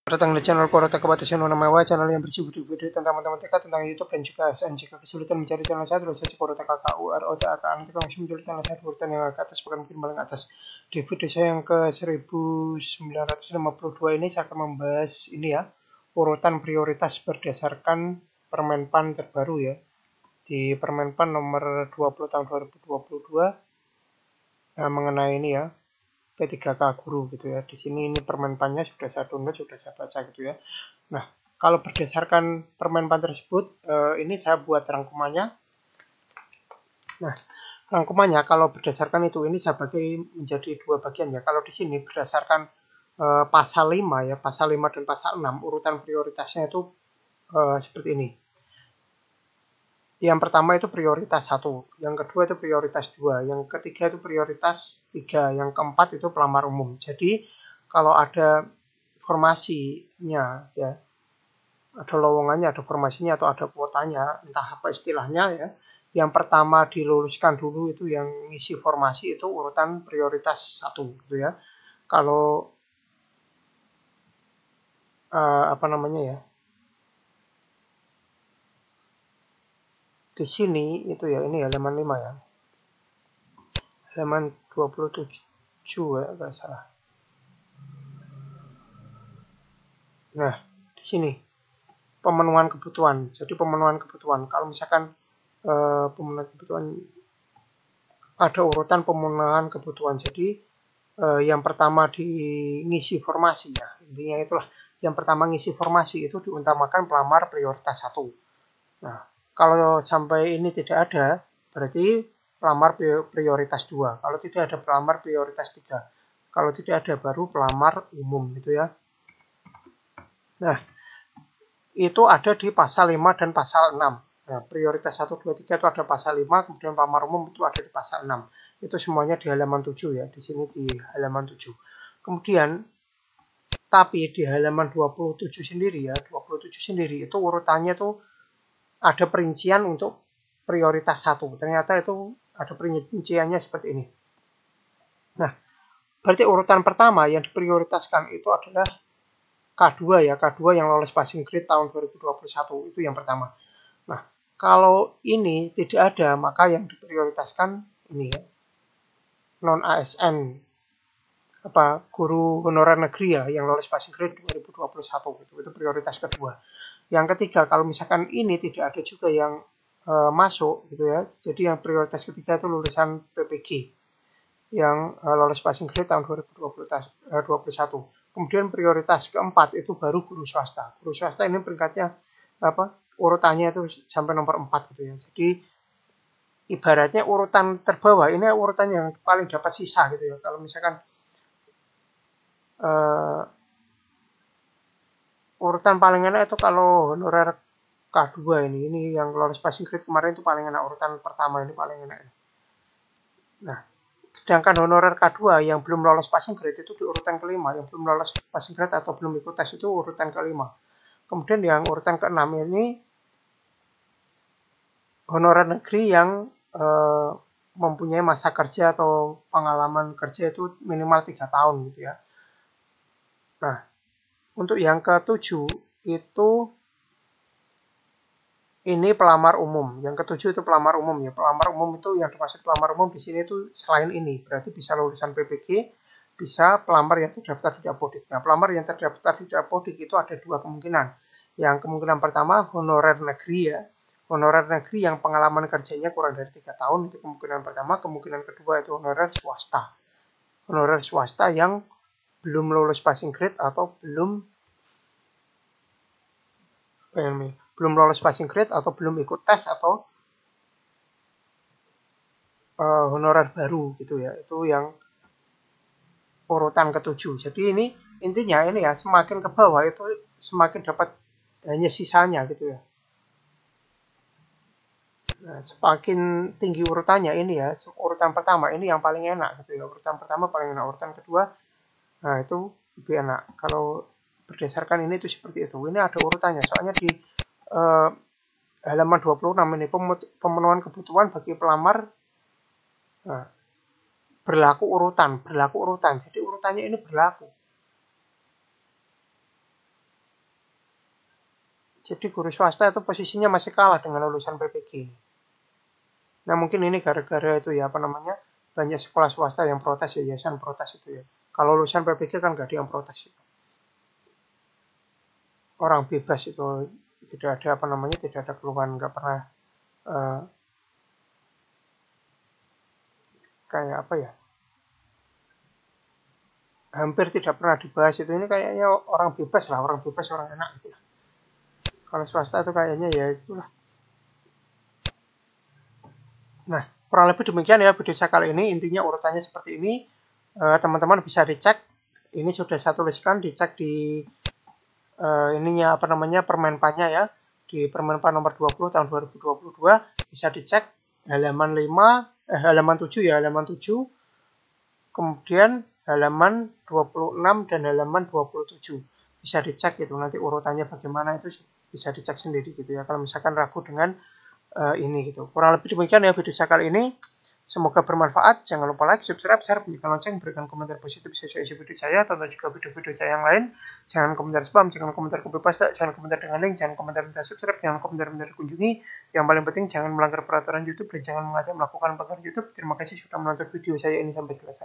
Datang di channel Korota Kabatasan Mewah, channel yang berisi video-video tentang matematika, tentang YouTube dan juga ASN. Jika kesulitan mencari channel saya, tulis saja Korota KKUROTA nanti kamu bisa mencari channel saya di urutan yang ke atas, bukan mungkin paling atas. Di video saya yang ke 1952 ini saya akan membahas ini ya, urutan prioritas berdasarkan Permenpan terbaru ya. Di Permenpan nomor 20 tahun 2022 mengenai ini ya, P3K guru gitu ya. Di sini ini permenpannya sudah saya download, sudah saya baca gitu ya. Nah, kalau berdasarkan permenpan tersebut, ini saya buat rangkumannya. Nah, rangkumannya kalau berdasarkan itu, ini saya bagi menjadi dua bagian ya. Kalau di sini berdasarkan pasal 5 ya, pasal 5 dan pasal 6, urutan prioritasnya itu seperti ini. Yang pertama itu prioritas 1, yang kedua itu prioritas 2, yang ketiga itu prioritas 3, yang keempat itu pelamar umum. Jadi kalau ada formasinya ya, ada lowongannya, ada formasinya atau ada kuotanya, entah apa istilahnya ya, yang pertama diluluskan dulu itu yang ngisi formasi itu urutan prioritas 1 gitu ya. Kalau apa namanya ya, di sini itu ya, ini halaman 5 ya, halaman 27 ya nggak salah. Nah, di sini pemenuhan kebutuhan. Jadi pemenuhan kebutuhan. Kalau misalkan pemenuhan kebutuhan, ada urutan pemenuhan kebutuhan. Jadi yang pertama ngisi formasi ya. Intinya itulah. Yang pertama ngisi formasi itu diutamakan pelamar prioritas 1. Nah, kalau sampai ini tidak ada, berarti pelamar prioritas 2. Kalau tidak ada pelamar prioritas 3. Kalau tidak ada baru pelamar umum gitu ya. Nah, itu ada di pasal 5 dan pasal 6. Nah, prioritas 1, 2, 3 itu ada pasal 5, kemudian pelamar umum itu ada di pasal 6. Itu semuanya di halaman 7 ya, di sini di halaman 7. Kemudian, tapi di halaman 27 sendiri ya, 27 sendiri itu urutannya tuh ada perincian untuk prioritas 1. Ternyata itu ada perinciannya seperti ini. Nah, berarti urutan pertama yang diprioritaskan itu adalah K2 ya, K2 yang lolos passing grade tahun 2021 itu yang pertama. Nah, kalau ini tidak ada, maka yang diprioritaskan ini ya, non ASN guru honorer negeri ya yang lolos passing grade 2021 itu prioritas kedua. Yang ketiga, kalau misalkan ini tidak ada juga yang masuk gitu ya. Jadi yang prioritas ketiga itu lulusan PPG yang lolos passing grade tahun 2021. Kemudian prioritas keempat itu baru guru swasta. Guru swasta ini peringkatnya urutannya itu sampai nomor 4 gitu ya. Jadi ibaratnya urutan terbawah ini urutan yang paling dapat sisa gitu ya. Kalau misalkan urutan paling enak itu kalau honorer K2 ini yang lolos passing grade kemarin itu paling enak, urutan pertama ini paling enak. Nah, sedangkan honorer K2 yang belum lolos passing grade itu di urutan kelima, yang belum lolos passing grade atau belum ikut tes itu urutan kelima. Kemudian yang urutan keenam ini honorer negeri yang mempunyai masa kerja atau pengalaman kerja itu minimal 3 tahun gitu ya. Nah, untuk yang ke-7 itu ini pelamar umum. Yang ke-7 itu pelamar umum ya. Pelamar umum itu yang dimaksud pelamar umum di sini itu selain ini, berarti bisa lulusan PPG, bisa pelamar yang terdaftar di Dapodik. Nah, pelamar yang terdaftar di Dapodik itu ada dua kemungkinan. Yang kemungkinan pertama honorer negeri ya. Honorer negeri yang pengalaman kerjanya kurang dari 3 tahun itu kemungkinan pertama. Kemungkinan kedua itu honorer swasta. Honorer swasta yang belum lulus passing grade atau belum lolos passing grade atau belum ikut tes atau honorer baru gitu ya. Itu yang urutan ke-7. Jadi ini intinya ini ya, semakin ke bawah itu semakin dapat hanya sisanya gitu ya. Nah, semakin tinggi urutannya ini ya, urutan pertama ini yang paling enak gitu ya. Urutan pertama paling enak, urutan kedua nah itu lebih enak. Kalau berdasarkan ini itu seperti itu. Ini ada urutannya. Soalnya di halaman 26 ini pemenuhan kebutuhan bagi pelamar berlaku urutan. Jadi urutannya ini berlaku. Jadi guru swasta itu posisinya masih kalah dengan lulusan PPG. Nah mungkin ini gara-gara itu ya, apa namanya, banyak sekolah swasta yang protes ya, yayasan protes itu ya. Kalau lulusan PPG kan nggak ada yang protes itu. Orang bebas itu, tidak ada apa namanya, tidak ada keluhan, nggak pernah kayak apa ya, hampir tidak pernah dibahas itu. Ini kayaknya orang bebas lah, orang bebas, orang enak gitu. Kalau swasta itu kayaknya ya itulah. Nah, kurang lebih demikian ya video saya kali ini. Intinya urutannya seperti ini. Teman-teman bisa dicek. Ini sudah saya tuliskan, dicek di ininya apa namanya, Permenpannya ya. Di Permenpan nomor 20 tahun 2022 bisa dicek halaman 7 ya, halaman 7. Kemudian halaman 26 dan halaman 27. Bisa dicek gitu, nanti urutannya bagaimana itu bisa dicek sendiri gitu ya. Kalau misalkan ragu dengan ini gitu. Kurang lebih demikian ya video saya kali ini. Semoga bermanfaat. Jangan lupa like, subscribe, share, bunyikan lonceng, berikan komentar positif sesuai isi video saya, tonton juga video-video saya yang lain. Jangan komentar spam, jangan komentar copy paste, jangan komentar dengan link, jangan komentar minta subscribe, jangan komentar minta dikunjungi. Yang paling penting jangan melanggar peraturan YouTube dan jangan mengajak melakukan pelanggaran YouTube. Terima kasih sudah menonton video saya ini sampai selesai.